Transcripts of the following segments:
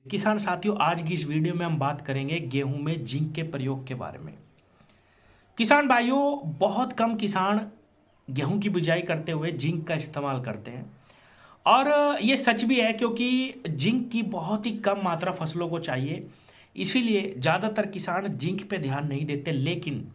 किसान साथियों, आज की इस वीडियो में हम बात करेंगे गेहूं में जिंक के प्रयोग के बारे में। किसान भाइयों, बहुत कम किसान गेहूं की बिजाई करते हुए जिंक का इस्तेमाल करते हैं और ये सच भी है क्योंकि जिंक की बहुत ही कम मात्रा फसलों को चाहिए। इसीलिए ज़्यादातर किसान जिंक पे ध्यान नहीं देते, लेकिन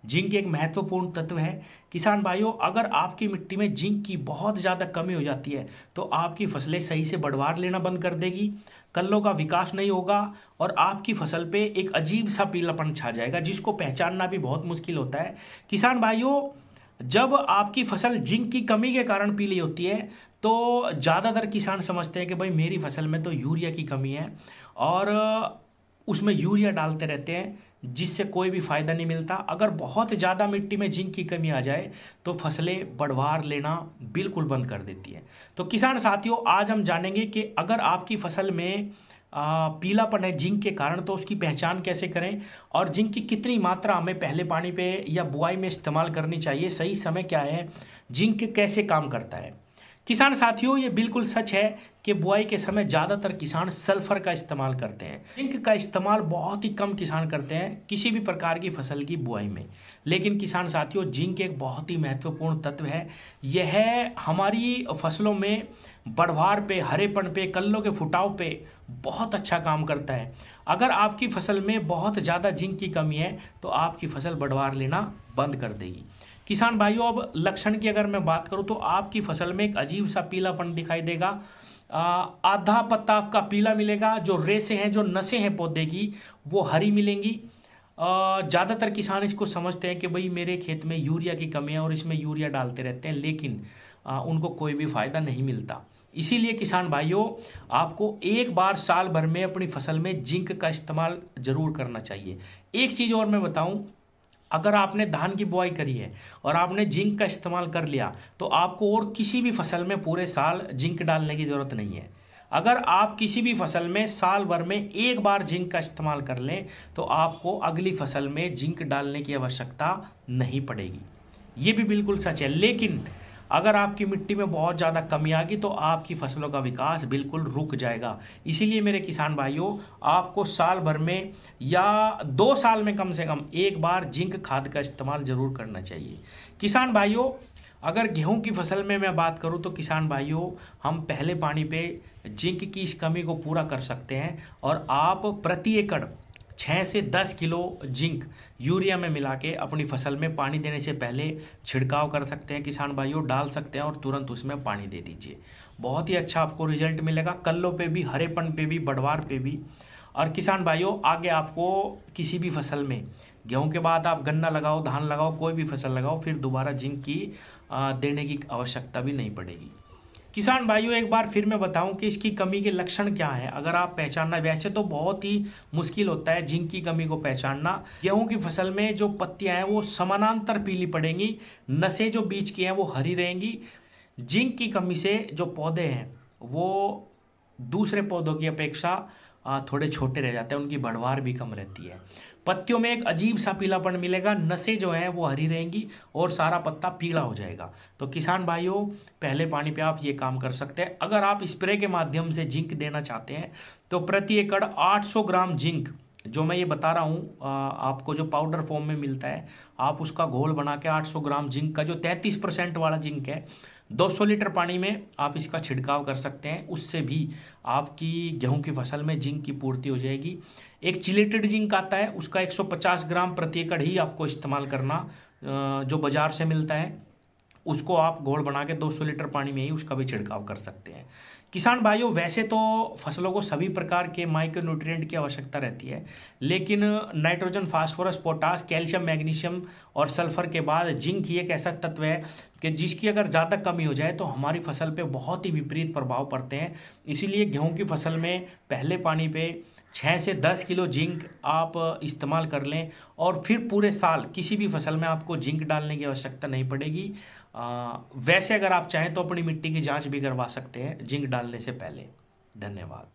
जिंक एक महत्वपूर्ण तत्व है। किसान भाइयों, अगर आपकी मिट्टी में जिंक की बहुत ज़्यादा कमी हो जाती है तो आपकी फसलें सही से बढ़वार लेना बंद कर देगी, कल्लों का विकास नहीं होगा और आपकी फसल पे एक अजीब सा पीलापन छा जाएगा जिसको पहचानना भी बहुत मुश्किल होता है। किसान भाइयों, जब आपकी फसल जिंक की कमी के कारण पीली होती है तो ज़्यादातर किसान समझते हैं कि भाई मेरी फसल में तो यूरिया की कमी है और उसमें यूरिया डालते रहते हैं जिससे कोई भी फायदा नहीं मिलता। अगर बहुत ज़्यादा मिट्टी में जिंक की कमी आ जाए तो फसलें बढ़वार लेना बिल्कुल बंद कर देती है। तो किसान साथियों, आज हम जानेंगे कि अगर आपकी फसल में पीलापन है जिंक के कारण तो उसकी पहचान कैसे करें और जिंक की कितनी मात्रा हमें पहले पानी पे या बुआई में इस्तेमाल करनी चाहिए, सही समय क्या है, जिंक कैसे काम करता है। किसान साथियों, ये बिल्कुल सच है कि बुआई के समय ज़्यादातर किसान सल्फर का इस्तेमाल करते हैं। जिंक का इस्तेमाल बहुत ही कम किसान करते हैं किसी भी प्रकार की फसल की बुआई में। लेकिन किसान साथियों, जिंक एक बहुत ही महत्वपूर्ण तत्व है। यह हमारी फसलों में बढ़वार पे, हरेपन पे, कल्लों के फुटाव पे बहुत अच्छा काम करता है। अगर आपकी फसल में बहुत ज़्यादा जिंक की कमी है तो आपकी फसल बढ़वार लेना बंद कर देगी। किसान भाइयों, अब लक्षण की अगर मैं बात करूं तो आपकी फसल में एक अजीब सा पीलापन दिखाई देगा। आधा पत्ता आपका पीला मिलेगा, जो रेशे हैं, जो नसें हैं पौधे की, वो हरी मिलेंगी। ज़्यादातर किसान इसको समझते हैं कि भाई मेरे खेत में यूरिया की कमी है और इसमें यूरिया डालते रहते हैं, लेकिन उनको कोई भी फायदा नहीं मिलता। इसीलिए किसान भाइयों, आपको एक बार साल भर में अपनी फसल में जिंक का इस्तेमाल जरूर करना चाहिए। एक चीज़ और मैं बताऊं, अगर आपने धान की बुआई करी है और आपने जिंक का इस्तेमाल कर लिया तो आपको और किसी भी फसल में पूरे साल जिंक डालने की ज़रूरत नहीं है। अगर आप किसी भी फसल में साल भर में एक बार जिंक का इस्तेमाल कर लें तो आपको अगली फसल में जिंक डालने की आवश्यकता नहीं पड़ेगी। ये भी बिल्कुल सच है। लेकिन अगर आपकी मिट्टी में बहुत ज़्यादा कमी आ गई तो आपकी फसलों का विकास बिल्कुल रुक जाएगा। इसीलिए मेरे किसान भाइयों, आपको साल भर में या 2 साल में कम से कम एक बार जिंक खाद का इस्तेमाल जरूर करना चाहिए। किसान भाइयों, अगर गेहूं की फसल में मैं बात करूं तो किसान भाइयों, हम पहले पानी पे जिंक की इस कमी को पूरा कर सकते हैं और आप प्रति एकड़ 6 से 10 किलो जिंक यूरिया में मिला के अपनी फसल में पानी देने से पहले छिड़काव कर सकते हैं। किसान भाइयों, डाल सकते हैं और तुरंत उसमें पानी दे दीजिए। बहुत ही अच्छा आपको रिजल्ट मिलेगा, कल्लों पे भी, हरेपन पे भी, बढ़वार पे भी। और किसान भाइयों, आगे आपको किसी भी फसल में, गेहूं के बाद आप गन्ना लगाओ, धान लगाओ, कोई भी फसल लगाओ, फिर दोबारा जिंक की देने की आवश्यकता भी नहीं पड़ेगी। किसान भाइयों, एक बार फिर मैं बताऊं कि इसकी कमी के लक्षण क्या है। अगर आप पहचानना, वैसे तो बहुत ही मुश्किल होता है जिंक की कमी को पहचानना। गेहूं की फसल में जो पत्तियां हैं वो समानांतर पीली पड़ेंगी, नसें जो बीच की हैं वो हरी रहेंगी। जिंक की कमी से जो पौधे हैं वो दूसरे पौधों की अपेक्षा थोड़े छोटे रह जाते हैं, उनकी बढ़वार भी कम रहती है। पत्तियों में एक अजीब सा पीलापन मिलेगा, नसें जो हैं वो हरी रहेंगी और सारा पत्ता पीला हो जाएगा। तो किसान भाइयों, पहले पानी पे आप ये काम कर सकते हैं। अगर आप स्प्रे के माध्यम से जिंक देना चाहते हैं तो प्रति एकड़ 800 ग्राम जिंक, जो मैं ये बता रहा हूँ आपको, जो पाउडर फॉर्म में मिलता है, आप उसका घोल बना के 800 ग्राम जिंक का, जो 33% वाला जिंक है, 200 लीटर पानी में आप इसका छिड़काव कर सकते हैं। उससे भी आपकी गेहूं की फसल में जिंक की पूर्ति हो जाएगी। एक चिलेटेड जिंक आता है, उसका 150 ग्राम प्रति एकड़ ही आपको इस्तेमाल करना, जो बाजार से मिलता है, उसको आप घोल बना के 200 लीटर पानी में ही उसका भी छिड़काव कर सकते हैं। किसान भाइयों, वैसे तो फसलों को सभी प्रकार के माइक्रो न्यूट्रिएंट की आवश्यकता रहती है, लेकिन nitrogen, phosphorus, potash, calcium, magnesium और सल्फर के बाद जिंक ही एक ऐसा तत्व है कि जिसकी अगर ज़्यादा कमी हो जाए तो हमारी फसल पे बहुत ही विपरीत प्रभाव पड़ते हैं। इसीलिए गेहूं की फसल में पहले पानी पे 6 से 10 किलो जिंक आप इस्तेमाल कर लें और फिर पूरे साल किसी भी फसल में आपको जिंक डालने की आवश्यकता नहीं पड़ेगी। वैसे अगर आप चाहें तो अपनी मिट्टी की जांच भी करवा सकते हैं जिंक डालने से पहले। धन्यवाद।